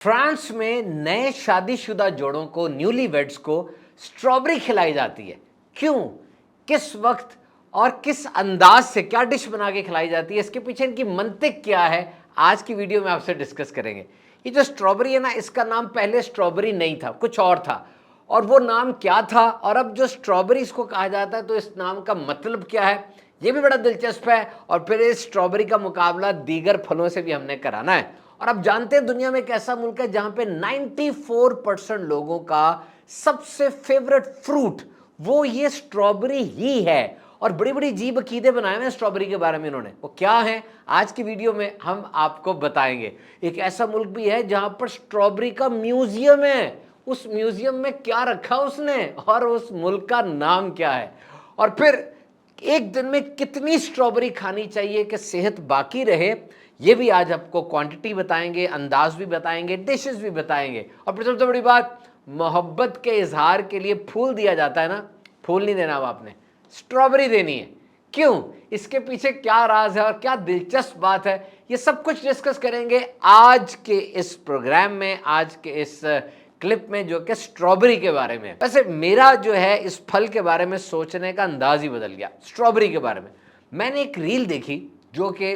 France में नए शादीशुदा जोड़ों को, न्यूली वेड्स को स्ट्रॉबेरी खिलाई जाती है। क्यों, किस वक्त और किस अंदाज से क्या डिश बना के खिलाई जाती है, इसके पीछे इनकी मंतिक क्या है, आज की वीडियो में आपसे डिस्कस करेंगे। ये जो स्ट्रॉबेरी है ना, इसका नाम पहले स्ट्रॉबेरी नहीं था, कुछ और था। और वो नाम क्या था और अब जो स्ट्रॉबेरी इसको कहा जाता है तो इस नाम का मतलब क्या है, ये भी बड़ा दिलचस्प है। और फिर इस स्ट्रॉबेरी का मुकाबला दीगर फलों से भी हमने कराना है। और अब जानते हैं दुनिया में एक ऐसा मुल्क है जहां पे 94% लोगों का सबसे फेवरेट फ्रूट वो ये स्ट्रॉबेरी ही है। और बड़ी बड़ी अजीब अकीदे बनाए हुए हैं स्ट्रॉबेरी के बारे में इन्होंने, वो क्या है आज की वीडियो में हम आपको बताएंगे। एक ऐसा मुल्क भी है जहां पर स्ट्रॉबेरी का म्यूजियम है, उस म्यूजियम में क्या रखा उसने और उस मुल्क का नाम क्या है। और फिर एक दिन में कितनी स्ट्रॉबेरी खानी चाहिए कि सेहत बाकी रहे, ये भी आज आपको क्वांटिटी बताएंगे, अंदाज भी बताएंगे, डिशेस भी बताएंगे। और फिर सबसे बड़ी बात, मोहब्बत के इजहार के लिए फूल दिया जाता है ना, फूल नहीं देना अब आपने, स्ट्रॉबेरी देनी है। क्यों, इसके पीछे क्या राज है और क्या दिलचस्प बात है, ये सब कुछ डिस्कस करेंगे आज के इस प्रोग्राम में, आज के इस क्लिप में, जो कि स्ट्रॉबेरी के बारे में। वैसे मेरा जो है इस फल के बारे में सोचने का अंदाज ही बदल गया। स्ट्रॉबेरी के बारे में मैंने एक रील देखी जो कि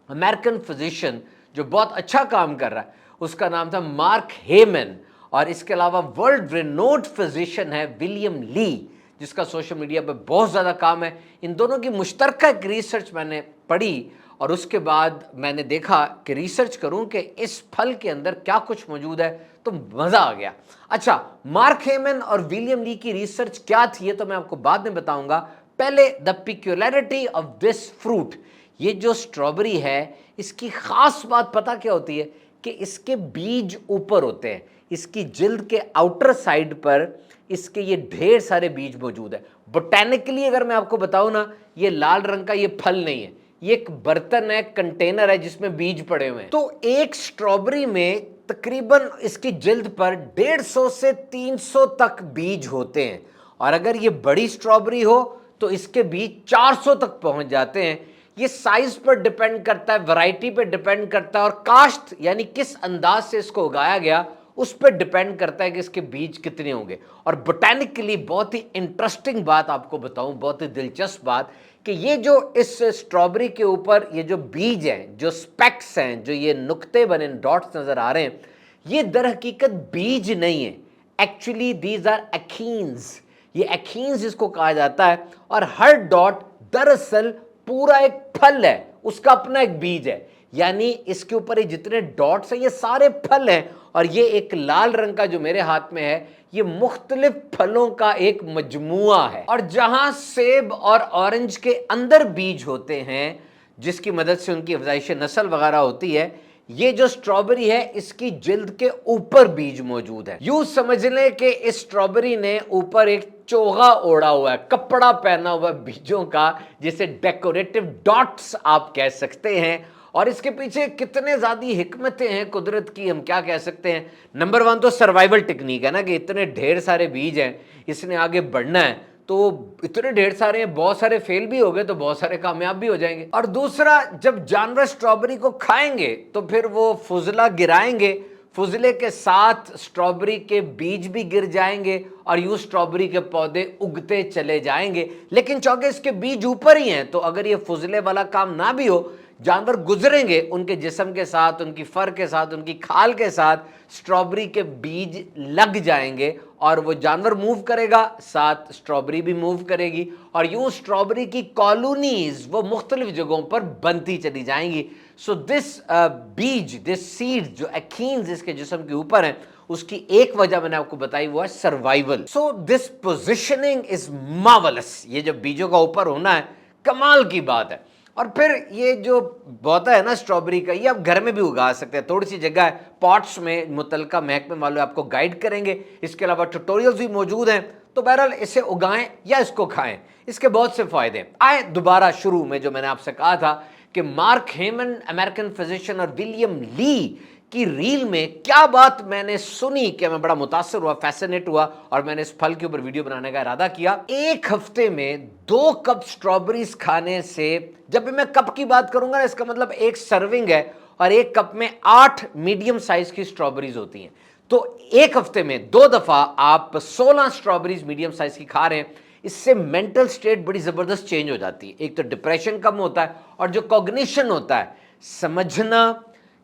अमेरिकन फिजिशियन जो बहुत अच्छा काम कर रहा है, उसका नाम था मार्क हेमन। और इसके अलावा वर्ल्ड रिनोड फिजिशियन है विलियम ली, जिसका सोशल मीडिया पे बहुत ज़्यादा काम है। इन दोनों की मुश्तरका एक रिसर्च मैंने पढ़ी और उसके बाद मैंने देखा कि रिसर्च करूं कि इस फल के अंदर क्या कुछ मौजूद है, तो मज़ा आ गया। अच्छा, मार्क हेमन और विलियम ली की रिसर्च क्या थी ये तो मैं आपको बाद में बताऊंगा। पहले the peculiarity of this fruit, ये जो स्ट्रॉबेरी है इसकी ख़ास बात पता क्या होती है कि इसके बीज ऊपर होते हैं, इसकी जिल्द के आउटर साइड पर इसके ये ढेर सारे बीज मौजूद है। बोटैनिकली अगर मैं आपको बताऊं ना, ये लाल रंग का ये फल नहीं है, ये एक बर्तन है, कंटेनर है जिसमें बीज पड़े हुए हैं। तो एक स्ट्रॉबेरी में तकरीबन इसकी जिल्द पर 150 से 300 तक बीज होते हैं। और अगर ये बड़ी स्ट्रॉबेरी हो तो इसके बीज 400 तक पहुंच जाते हैं। ये साइज पर डिपेंड करता है, वैरायटी पे डिपेंड करता है, और काश्त यानी किस अंदाज से इसको उगाया गया उस पर डिपेंड करता है कि इसके बीज कितने होंगे। और बोटैनिकली बहुत ही इंटरेस्टिंग बात आपको बताऊं, बहुत ही दिलचस्प बात, कि ये जो इस स्ट्रॉबेरी के ऊपर ये जो बीज हैं, जो स्पेक्स हैं, जो ये नुक्ते बने डॉट्स नजर आ रहे हैं, ये दर हकीकत बीज नहीं है। एक्चुअली दीज आर एखीन्स, ये एखीन्स इसको कहा जाता है। और हर डॉट दरअसल पूरा एक फल है, उसका अपना एक बीज है। यानी इसके ऊपर ये जितने डॉट्स हैं ये सारे फल हैं। और ये एक लाल रंग का जो मेरे हाथ में है, ये मुख्तलिफ फलों का एक मजमुआ है। और जहां सेब और ऑरेंज के अंदर बीज होते हैं जिसकी मदद से उनकी अफजाइश नस्ल वगैरह होती है, ये जो स्ट्रॉबेरी है इसकी जिल्द के ऊपर बीज मौजूद है। यूं समझ लें कि इस स्ट्रॉबेरी ने ऊपर एक चोगा ओढ़ा हुआ है, कपड़ा पहना हुआ है बीजों का, जिसे डेकोरेटिव डॉट्स आप कह सकते हैं। और इसके पीछे कितने ज़्यादा हिकमतें हैं कुदरत की, हम क्या कह सकते हैं। नंबर 1 तो सर्वाइवल टेक्निक है ना, कि इतने ढेर सारे बीज हैं, इसने आगे बढ़ना है, तो इतने ढेर सारे हैं, बहुत सारे फेल भी हो गए तो बहुत सारे कामयाब भी हो जाएंगे। और दूसरा, जब जानवर स्ट्रॉबेरी को खाएंगे तो फिर वो फुजला गिराएंगे, फुजले के साथ स्ट्रॉबेरी के बीज भी गिर जाएंगे और यूं स्ट्रॉबेरी के पौधे उगते चले जाएंगे। लेकिन चूंकि इसके बीज ऊपर ही हैं, तो अगर ये फुजले वाला काम ना भी हो, जानवर गुजरेंगे उनके जिस्म के साथ, उनकी फर के साथ, उनकी खाल के साथ, स्ट्रॉबेरी के बीज लग जाएंगे और वो जानवर मूव करेगा, साथ स्ट्रॉबेरी भी मूव करेगी। और यूं स्ट्रॉबेरी की कॉलोनीज वो मुख्तलिफ जगहों पर बनती चली जाएंगी। सो दिस बीज, दिस सीड जो एखीन्स इसके जिस्म के ऊपर है, उसकी एक वजह मैंने आपको बताई, वो है survival. So this positioning is marvellous, ये जो बीजों का ऊपर होना है कमाल की बात है। और फिर ये जो पौधा है ना स्ट्रॉबेरी का, ये आप घर में भी उगा सकते हैं, थोड़ी सी जगह है, पॉट्स में मुतलका महकमे वाले आपको गाइड करेंगे। इसके अलावा ट्यूटोरियल्स भी मौजूद हैं। तो बहरहाल इसे उगाएं या इसको खाएं, इसके बहुत से फायदे हैं। आए दोबारा शुरू में जो मैंने आपसे कहा था कि मार्क हेमन अमेरिकन फिजिशियन और विलियम ली की रील में क्या बात मैंने सुनी कि मैं बड़ा मुतासर हुआ, फैसिनेट हुआ, और मैंने इस फल के ऊपर वीडियो बनाने का इरादा किया। एक हफ्ते में 2 कप स्ट्रॉबेरीज खाने से, जब भी मैं कप की बात करूंगा इसका मतलब एक सर्विंग है, اور ایک کپ میں 8 میڈیم سائز کی اسٹرابریز ہوتی ہیں. تو ایک ہفتے میں 2 دفعہ آپ 16 اسٹرابریز میڈیم سائز کی کھا رہے ہیں. اس سے مینٹل سٹیٹ بڑی زبردست چینج ہو جاتی ہے. ایک تو ڈپریشن کم ہوتا ہے, اور جو کوگنیشن ہوتا ہے, سمجھنا,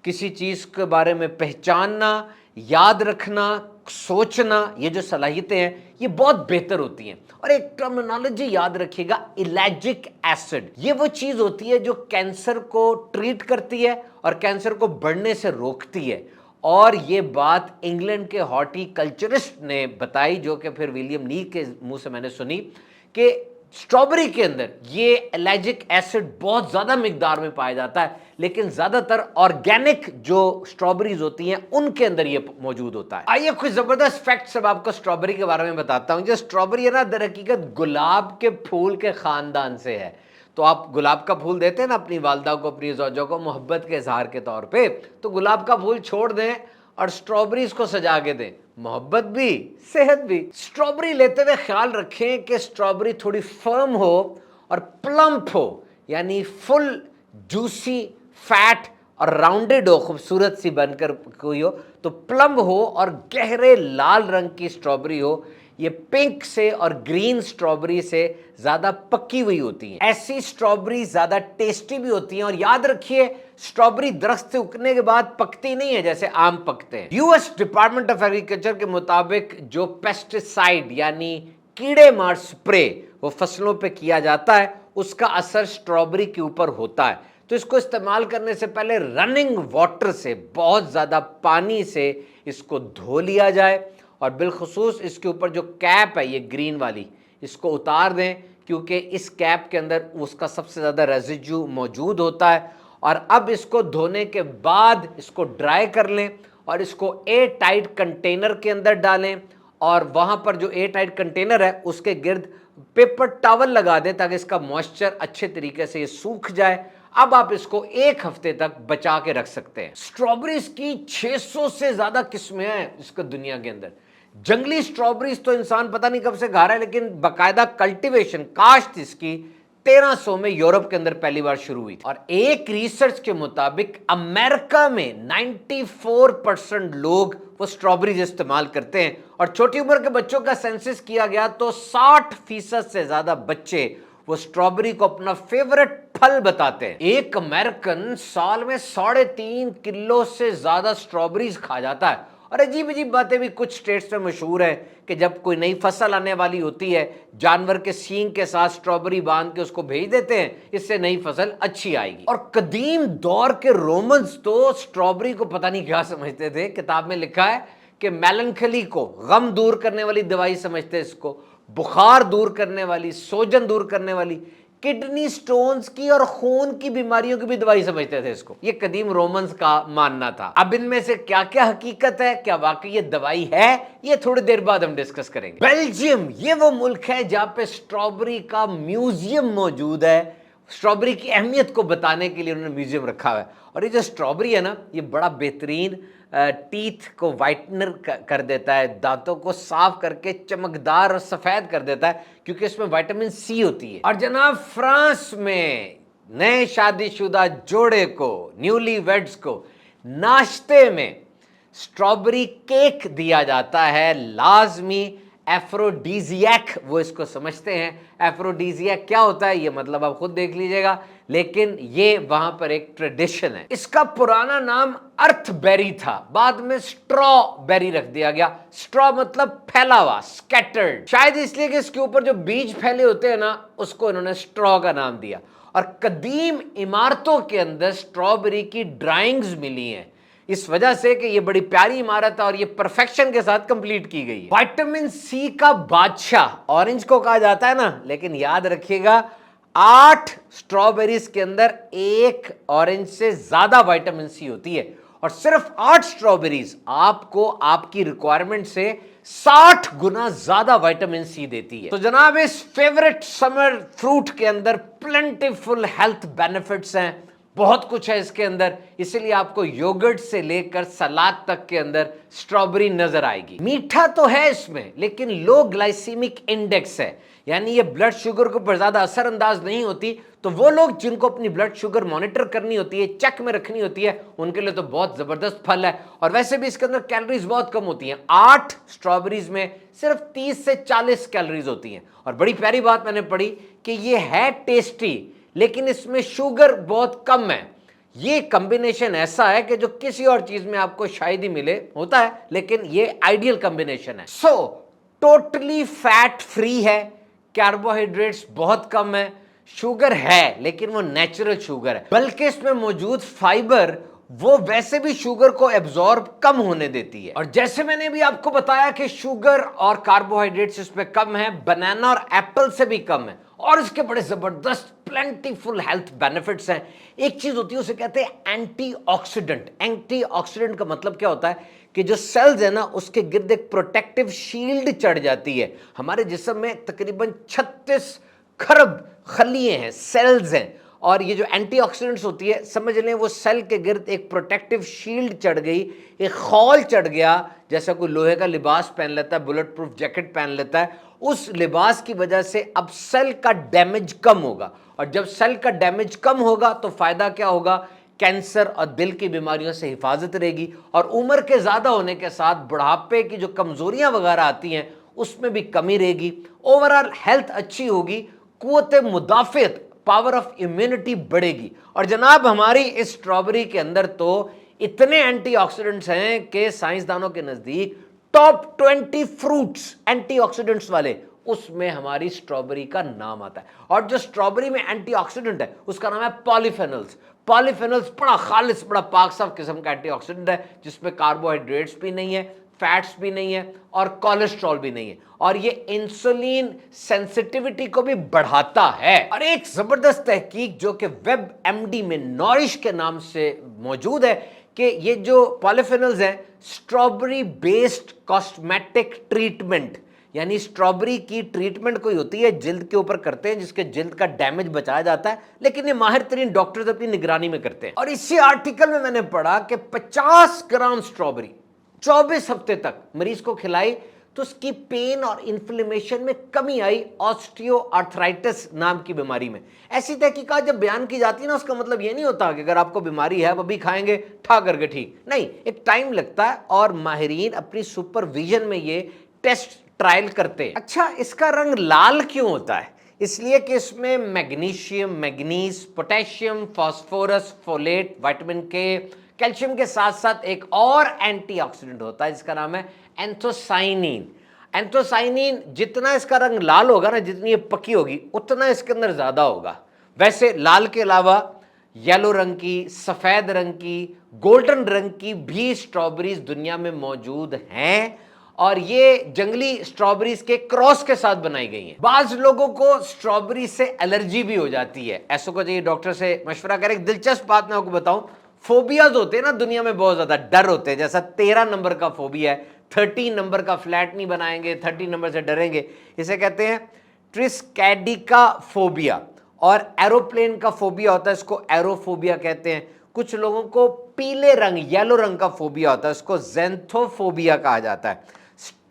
کسی چیز کے بارے میں پہچاننا, یاد رکھنا, سوچنا, یہ جو صلاحیتیں ہیں یہ بہت بہتر ہوتی ہیں. اور ایک ٹرمینالوجی یاد رکھیے گا, الیجک ایسڈ, یہ وہ چیز ہوتی ہے جو کینسر کو ٹریٹ کرتی ہے اور کینسر کو بڑھنے سے روکتی ہے. اور یہ بات انگلینڈ کے ہارٹی کلچرسٹ نے بتائی, جو کہ پھر ولیم نی کے منہ سے میں نے سنی, کہ اسٹرابری کے اندر یہ الرجک ایسڈ بہت زیادہ مقدار میں پایا جاتا ہے, لیکن زیادہ تر آرگینک جو اسٹرابریز ہوتی ہیں ان کے اندر یہ موجود ہوتا ہے. آئیے کچھ زبردست فیکٹس اب آپ کو اسٹرابری کے بارے میں بتاتا ہوں. جو اسٹرابری ہے نا, در حقیقت گلاب کے پھول کے خاندان سے ہے. تو آپ گلاب کا پھول دیتے ہیں نا اپنی والدہ کو, اپنی زوجہ کو, محبت کے اظہار کے طور پہ, تو گلاب کا پھول چھوڑ دیں اور اسٹرابریز کو سجا کے دیں, محبت بھی صحت بھی. اسٹرابری لیتے ہوئے خیال رکھیں کہ اسٹرابری تھوڑی فرم ہو اور پلمپ ہو, یعنی فل جوسی, فیٹ اور راؤنڈڈ ہو, خوبصورت سی بن کر کوئی ہو, تو پلم ہو اور گہرے لال رنگ کی اسٹرابری ہو. یہ پنک سے اور گرین اسٹرابری سے زیادہ پکی ہوئی ہوتی ہیں. ایسی اسٹرابری زیادہ ٹیسٹی بھی ہوتی ہیں. اور یاد رکھیے, اسٹرابری درخت سے اگنے کے بعد پکتی نہیں ہے جیسے آم پکتے ہیں. U S department of agriculture کے مطابق جو پیسٹیسائڈ یعنی کیڑے مار سپرے وہ فصلوں پہ کیا جاتا ہے, اس کا اثر اسٹرابری کے اوپر ہوتا ہے. تو اس کو استعمال کرنے سے پہلے رننگ واٹر سے, بہت زیادہ پانی سے اس کو دھو لیا جائے, اور بالخصوص اس کے اوپر جو کیپ ہے یہ گرین والی, اس کو اتار دیں, کیونکہ اس کیپ کے اندر اس کا سب سے زیادہ ریزیڈیو موجود ہوتا ہے. اور اب اس کو دھونے کے بعد اس کو ڈرائی کر لیں اور اس کو ایئر ٹائٹ کنٹینر کے اندر ڈالیں, اور وہاں پر جو ایئر ٹائٹ کنٹینر ہے اس کے گرد پیپر ٹاول لگا دیں تاکہ اس کا موئسچر اچھے طریقے سے یہ سوکھ جائے. اب آپ اس کو 1 ہفتے تک بچا کے رکھ سکتے ہیں. اسٹرابریز کی 600 سے زیادہ قسمیں ہیں اس کو دنیا کے اندر. جنگلی اسٹرابریز تو انسان پتہ نہیں کب سے کھا رہا ہے, لیکن باقاعدہ کلٹیویشن, کاشت اس کی 1300 میں یورپ کے اندر پہلی بار شروع ہوئی. اور ایک ریسرچ کے مطابق امریکہ میں 94% لوگ وہ اسٹرابریز استعمال کرتے ہیں. اور چھوٹی عمر کے بچوں کا سینسس کیا گیا تو 60% سے زیادہ بچے وہ اسٹرابری کو اپنا فیورٹ پھل بتاتے ہیں. ایک امریکن سال میں 3.5 کلو سے زیادہ اسٹرابریز کھا جاتا ہے. اور عجیب عجیب باتیں بھی کچھ اسٹیٹس میں مشہور ہیں کہ جب کوئی نئی فصل آنے والی ہوتی ہے, جانور کے سینگ کے ساتھ اسٹرابری باندھ کے اس کو بھیج دیتے ہیں, اس سے نئی فصل اچھی آئے گی. اور قدیم دور کے رومنز تو اسٹرابری کو پتہ نہیں کیا سمجھتے تھے. کتاب میں لکھا ہے کہ میلنکھلی کو, غم دور کرنے والی دوائی سمجھتے اس کو, بخار دور کرنے والی, سوجن دور کرنے والی, کڈنی سٹونز کی اور خون کی بیماریوں کی بھی دوائی سمجھتے تھے اس کو. یہ قدیم رومنز کا ماننا تھا. اب ان میں سے کیا کیا حقیقت ہے, کیا واقعی یہ دوائی ہے, یہ تھوڑی دیر بعد ہم ڈسکس کریں گے. بیلجیم یہ وہ ملک ہے جہاں پہ اسٹرابری کا میوزیم موجود ہے. اسٹرابری کی اہمیت کو بتانے کے لیے انہوں نے میوزیم رکھا ہوا ہے. اور یہ جو اسٹرابری ہے نا, یہ بڑا بہترین ٹیتھ کو وائٹنر کر دیتا ہے, دانتوں کو صاف کر کے چمکدار اور سفید کر دیتا ہے, کیونکہ اس میں وائٹامن سی ہوتی ہے. اور جناب فرانس میں نئے شادی شدہ جوڑے کو, نیولی ویڈز کو, ناشتے میں اسٹرابری کیک دیا جاتا ہے, لازمی ایفروڈیزیاک وہ اس کو سمجھتے ہیں. ایفروڈیزیاک کیا ہوتا ہے یہ مطلب آپ خود دیکھ لیجئے گا, لیکن یہ وہاں پر ایک ٹریڈیشن ہے. اس کا پرانا نام ارتھ بیری تھا, بعد میں اسٹرا بیری رکھ دیا گیا. اسٹرا مطلب پھیلا ہوا, سکیٹرڈ, شاید اس لیے کہ اس کے اوپر جو بیج پھیلے ہوتے ہیں نا, اس کو انہوں نے اسٹرا کا نام دیا. اور قدیم عمارتوں کے اندر اسٹرابری کی ڈرائنگز ملی ہیں, اس وجہ سے کہ یہ بڑی پیاری عمارت ہے اور یہ پرفیکشن کے ساتھ کمپلیٹ کی گئی ہے. وائٹامن سی کا بادشاہ اورنج کو کہا جاتا ہے نا, لیکن یاد رکھیے گا 8 اسٹرابیریز کے اندر 1 اورنج سے زیادہ وائٹامن سی ہوتی ہے. اور صرف 8 اسٹرابیریز آپ کو آپ کی ریکوائرمنٹ سے 60 گنا زیادہ وائٹامن سی دیتی ہے. تو جناب اس فیورٹ سمر فروٹ کے اندر پلینٹیفل ہیلتھ بینیفٹس ہیں, बहुत कुछ है इसके अंदर, इसीलिए आपको योगर्ट से लेकर सलाद तक के अंदर स्ट्रॉबेरी नजर आएगी। मीठा तो है इसमें, लेकिन लो ग्लाइसीमिक इंडेक्स है, यानी ये ब्लड शुगर के ऊपर ज्यादा असरअंदाज नहीं होती। तो वो लोग जिनको अपनी ब्लड शुगर मॉनिटर करनी होती है, चेक में रखनी होती है, उनके लिए तो बहुत जबरदस्त फल है। और वैसे भी इसके अंदर कैलोरीज बहुत कम होती हैं, 8 स्ट्रॉबेरीज में सिर्फ 30 से 40 कैलोरीज होती हैं। और बड़ी प्यारी बात मैंने पढ़ी कि ये है टेस्टी, लेकिन इसमें शुगर बहुत कम है। ये कॉम्बिनेशन ऐसा है कि जो किसी और चीज में आपको शायद ही मिले, होता है, लेकिन ये आइडियल कॉम्बिनेशन है। सो टोटली फैट फ्री है, कार्बोहाइड्रेट्स बहुत कम है, शुगर है लेकिन वो नेचुरल शुगर है, बल्कि इसमें मौजूद फाइबर वो वैसे भी शुगर को एब्जॉर्ब कम होने देती है। और जैसे मैंने भी आपको बताया कि शुगर और कार्बोहाइड्रेट्स इसमें कम है, बनाना और एप्पल से भी कम है, और इसके बड़े जबरदस्त प्लेंटीफुल हेल्थ बेनिफिट्स हैं। एक चीज होती है उसे कहते हैं एंटीऑक्सीडेंट। एंटीऑक्सीडेंट का मतलब क्या होता है कि जो सेल्स है ना, उसके गिर्द एक प्रोटेक्टिव शील्ड चढ़ जाती है। हमारे जिस्म में तकरीबन 36 खरब खलिए हैं, सेल्स हैं, और ये जो एंटीऑक्सीडेंट्स होती है, समझ लें वो सेल के गिर्द एक प्रोटेक्टिव शील्ड चढ़ गई, एक खौल चढ़ गया, जैसा कोई लोहे का लिबास पहन लेता है, बुलेट प्रूफ जैकेट पहन लेता है, उस लिबास की वजह से अब सेल का डैमेज कम होगा। और जब सेल का डैमेज कम होगा तो फायदा क्या होगा, कैंसर और दिल की बीमारियों से हिफाजत रहेगी, और उम्र के ज्यादा होने के साथ बुढ़ापे की जो कमजोरियां वगैरह आती हैं उसमें भी कमी रहेगी। ओवरऑल हेल्थ अच्छी होगी, कुव्वत मुदाफियत, पावर ऑफ इम्यूनिटी बढ़ेगी। और जनाब हमारी इस स्ट्रॉबेरी के अंदर तो इतने एंटीऑक्सीडेंट्स हैं कि साइंसदानों के नजदीक टॉप 20 फ्रूट्स एंटीऑक्सीडेंट्स वाले, उसमें हमारी स्ट्रॉबेरी का नाम आता है। और जो स्ट्रॉबेरी में एंटीऑक्सीडेंट है उसका नाम है पॉलीफेनोल्स। पॉलीफेनोल्स बड़ा खालिस, बड़ा पाक साफ किस्म का एंटीऑक्सीडेंट है, जिसमें कार्बोहाइड्रेट्स भी नहीं है, फैट्स भी नहीं है, और कोलेस्ट्रॉल भी नहीं है, और ये इंसुलिन सेंसिटिविटी को भी बढ़ाता है। और एक जबरदस्त तहकीक जो कि वेब एमडी में नॉरिश के नाम से मौजूद है कि ये जो पॉलीफेनोल्स हैं, स्ट्रॉबेरी बेस्ड कॉस्मेटिक ट्रीटमेंट, यानी स्ट्रॉबेरी की ट्रीटमेंट कोई होती है, जिल्द के ऊपर करते हैं, जिसके जिल्द का डैमेज बचाया जाता है, लेकिन ये माहिर तरीन डॉक्टर्स अपनी निगरानी में करते हैं। और इसी आर्टिकल में मैंने पढ़ा कि 50 ग्राम स्ट्रॉबेरी 24 हफ्ते तक मरीज को खिलाई तो उसकी पेन और इन्फ्लेमेशन में कमी आई, ऑस्टियो आर्थराइटिस नाम की बीमारी में। ऐसी तहकीकात जब बयान की जाती है ना, उसका मतलब ये नहीं होता कि अगर आपको बीमारी है अब अभी खाएंगे ठा करके ठीक, नहीं, एक टाइम लगता है, और माहिरीन अपनी सुपरविजन में ये टेस्ट ट्रायल करते हैं। अच्छा, इसका रंग लाल क्यों होता है? इसलिए कि इसमें magnesium, manganese, potassium, phosphorus, folate, vitamin के, कैल्शियम के साथ साथ एक और एंटीऑक्सीडेंट होता है जिसका नाम है एंथोसाइनिन। एंथोसाइनिन जितना इसका रंग लाल होगा ना, जितनी ये पकी होगी उतना इसके अंदर ज्यादा होगा। वैसे लाल के अलावा येलो रंग की, सफेद रंग की, गोल्डन रंग की भी स्ट्रॉबेरीज दुनिया में मौजूद हैं, और ये जंगली स्ट्रॉबेरीज के क्रॉस के साथ बनाई गई हैं। बाज लोगों को स्ट्रॉबेरी से एलर्जी भी हो जाती है, ऐसो को चाहिए डॉक्टर से मशवरा करें। एक दिलचस्प बात मैं आपको बताऊं, फोबियाज होते हैं ना दुनिया में, बहुत ज्यादा डर होते हैं, जैसा 13 नंबर का फोबिया है, 13 नंबर का फ्लैट नहीं बनाएंगे, 13 नंबर से डरेंगे, इसे कहते हैं ट्रिस्कैडिका फोबिया। और एरोप्लेन का फोबिया होता है, इसको एरोफोबिया कहते हैं। कुछ लोगों को पीले रंग, येलो रंग का फोबिया होता है, इसको ज़ेंथोफोबिया कहा जाता है।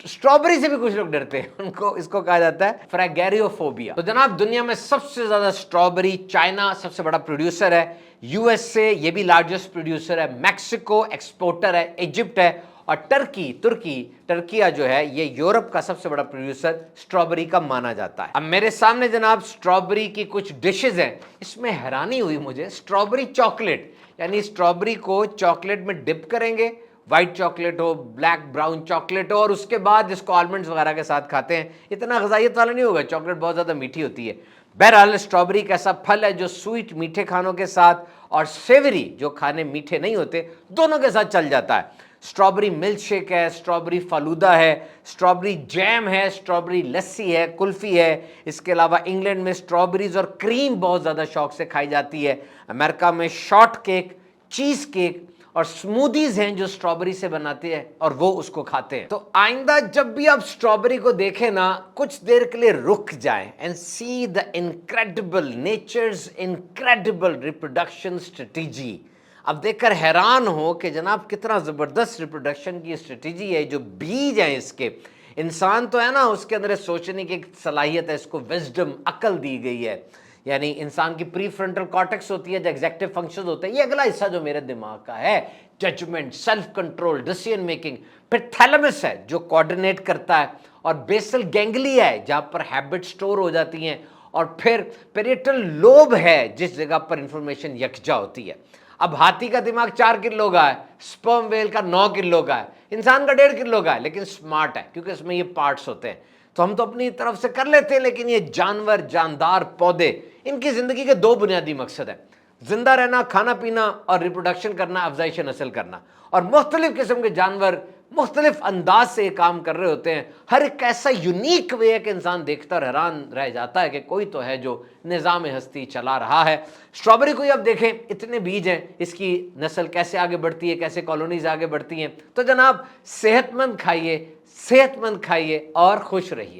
स्ट्रॉबेरी से भी कुछ लोग डरते हैं, उनको, इसको कहा जाता है फ्रैगेरियोफोबिया। तो जनाब दुनिया में सबसे ज्यादा स्ट्रॉबेरी, चाइना सबसे बड़ा प्रोड्यूसर है, यूएसए ये भी लार्जेस्ट प्रोड्यूसर है, मैक्सिको एक्सपोर्टर है, इजिप्ट है, और टर्किया जो है ये यूरोप का सबसे बड़ा प्रोड्यूसर स्ट्रॉबेरी का माना जाता है। अब मेरे सामने जनाब स्ट्रॉबेरी की कुछ डिशेज हैं, इसमें हैरानी हुई मुझे। स्ट्रॉबेरी चॉकलेट, यानी स्ट्रॉबेरी को चॉकलेट में डिप करेंगे, व्हाइट चॉकलेट हो, ब्लैक ब्राउन चॉकलेट हो, और उसके बाद इसको आलमंड्स वगैरह के साथ खाते हैं। इतना ग़िज़ाइयत वाला नहीं होगा, चॉकलेट बहुत ज़्यादा मीठी होती है। बहरहाल स्ट्रॉबेरी एक ऐसा फल है जो स्वीट मीठे खानों के साथ और सेवरी जो खाने मीठे नहीं होते दोनों के साथ चल जाता है। स्ट्रॉबेरी मिल्क शेक है, स्ट्रॉबेरी फालूदा है, स्ट्रॉबेरी जैम है, स्ट्रॉबेरी लस्सी है, कुल्फ़ी है। इसके अलावा इंग्लैंड में स्ट्रॉबेरीज और क्रीम बहुत ज़्यादा शौक से खाई जाती है। अमेरिका में शॉर्ट केक, चीज़ केक اور स्मूदीज हैं जो स्ट्रॉबेरी से बनाते हैं और वो उसको खाते हैं। तो आइंदा जब भी आप स्ट्रॉबेरी को देखें ना, कुछ देर के लिए रुक जाएं and see the incredible nature's incredible reproduction strategy. अब देखकर हैरान हो कि जनाब कितना ज़बरदस्त रिप्रोडक्शन की स्ट्रेटेजी है। जो बीज हैं इसके, इंसान तो है ना, उसके अंदर सोचने की सलाहियत है, इसको विजडम अकल दी गई है। यानी इंसान की प्री फ्रंटल कॉर्टेक्स होती है, जो एग्जेक्टिव फंक्शंस होते हैं, ये अगला हिस्सा जो मेरे दिमाग का है, judgement, self control, decision making. फिर थैलेमस है जो कोऑर्डिनेट करता है, और बेसल गैंग्लिया है जहां पर हैबिट स्टोर हो जाती हैं, और फिर पेरिटल लोब है जिस जगह पर इंफॉर्मेशन यकजा होती है। अब हाथी का दिमाग 4 किलो का है, स्पर्म वेल का 9 किलो का है, इंसान का 1.5 किलो का है, लेकिन स्मार्ट है क्योंकि इसमें ये पार्ट्स होते हैं। तो हम तो अपनी तरफ से कर लेते हैं, लेकिन ये जानवर, जानदार, पौधे, इनकी जिंदगी के 2 बुनियादी मकसद है, जिंदा रहना, खाना पीना, और रिप्रोडक्शन करना, अफजाइश नस्ल करना। और मुख्तलिफ किस्म के जानवर मुख्तलिफ अंदाज से ये काम कर रहे होते हैं। हर एक ऐसा यूनिक वे है कि इंसान देखता और हैरान रह जाता है कि कोई तो है जो निज़ाम हस्ती चला रहा है। स्ट्रॉबेरी को ही अब देखें, इतने बीज हैं, इसकी नस्ल कैसे आगे बढ़ती है, कैसे कॉलोनीज आगे बढ़ती हैं। तो जनाब सेहतमंद खाइए, सेहतमंद खाइए और खुश रहिए।